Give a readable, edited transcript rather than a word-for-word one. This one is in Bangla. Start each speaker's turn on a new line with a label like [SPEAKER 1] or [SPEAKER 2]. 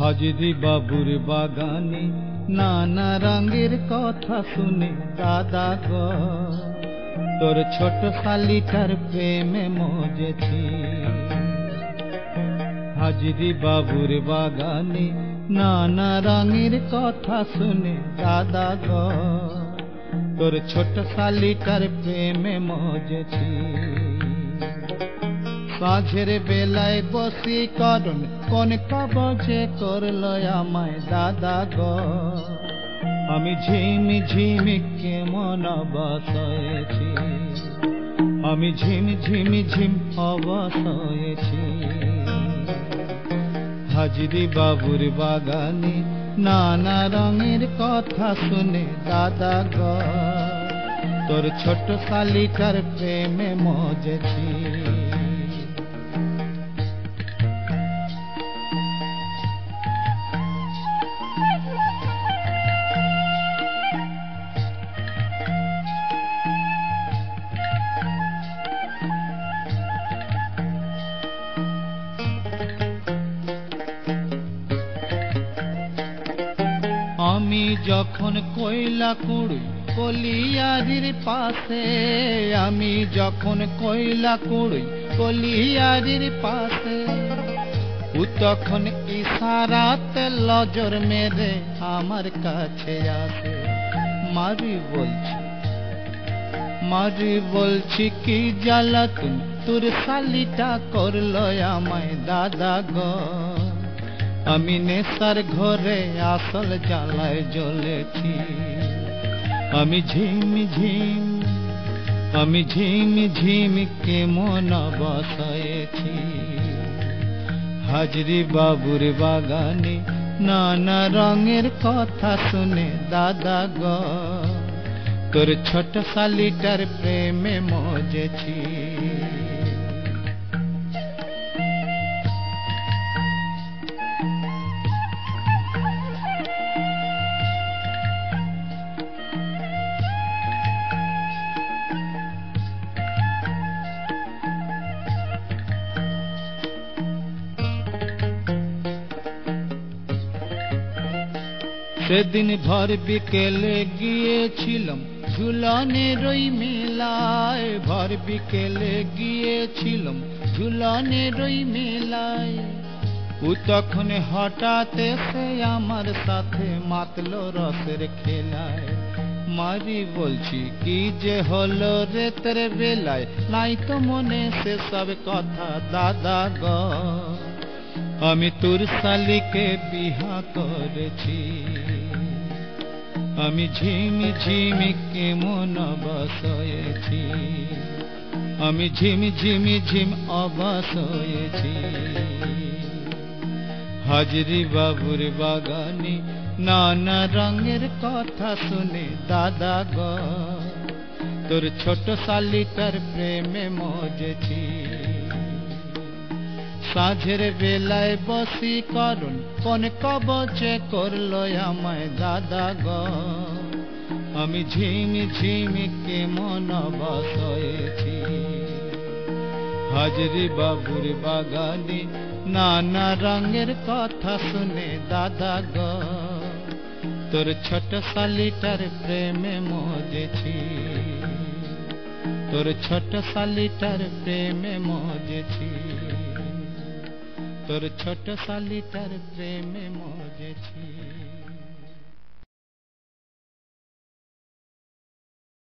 [SPEAKER 1] হাজিরি বাবুর বাগানে নানা রঙের কথা শুনে দাদা গো তোর ছোট শালিটার প্রেমে মজেছি। হাজিরি বাবুর বাগানে নানা রঙের কথা শুনে দাদা গো তোর ছোট শালিটার প্রেমে মজেছি। সাঁঝের বেলায় বশীকরণ কোন কবজে করল আমায় দাদা গো, আমি ঝিমি ঝিমি কেমন অবশ হয়েছি, আমি ঝিমি ঝিমি ঝিম অবশ হয়েছি। হাজিরি বাবুর বাগানে নানা রঙের কথা শুনে দাদা গো তোর ছোট শালিটার প্রেমে মজেছি। আমি যখন কয়লা কুড়ি কলিয়ারির পাশে, আমি যখন কয়লা কুড়ি কলিয়ারির পাশে, ও তখন ইশারাতে নজর মেরে আমার কাছে আসে। মারি বলছি কি জ্বালাতন তোর শালিটা করলো আমায় দাদা গো, আমি নেশার ঘরে আসল জ্বালায় জ্বলেছি, আমি ঝিমি ঝিমি কেমন অবশ হয়েছি। হাজিরি বাবুর বাগানে নানা রঙের কথা শুনে দাদা গো তোর ছোট শালিটার প্রেমে মজেছি। সেদিন ভর বিকেলে গিয়েছিলাম ঝুলনের ওই মেলায়, ভর বিকেলে গিয়েছিলাম ঝুলনের ওই মেলায়, ও তখন হঠাৎ এসে আমার সাথে মাতলো রসের খেলায়। মারি বলছি কি যে হলো রাতের বেলায়, নাই তো মনে সে সব কথা দাদা গো, আমি তোর শালিকে বিহা করেছি, আমি ঝিমি ঝিমি কেমন অবশ হয়েছি, আমি ঝিমি ঝিম অবশ হয়েছি। হাজিরি বাবুর বাগানে নানা রঙের কথা শুনে দাদা গো তোর ছোট শালিটার প্রেমে মজেছি। সাঁঝের বেলায় বশীকরণ কোন কবজে করলো আমায় দাদা গো, আমি ঝিমি ঝিমি কেমন অবশ হয়েছি। হাজিরি বাবুর বাগানে নানা রঙের কথা শুনে দাদা গো তোর ছোট শালিটার প্রেমে মজেছি, তোর ছোট শালিটার প্রেমে মজেছি, তোর ছোট শালিটার প্রেমে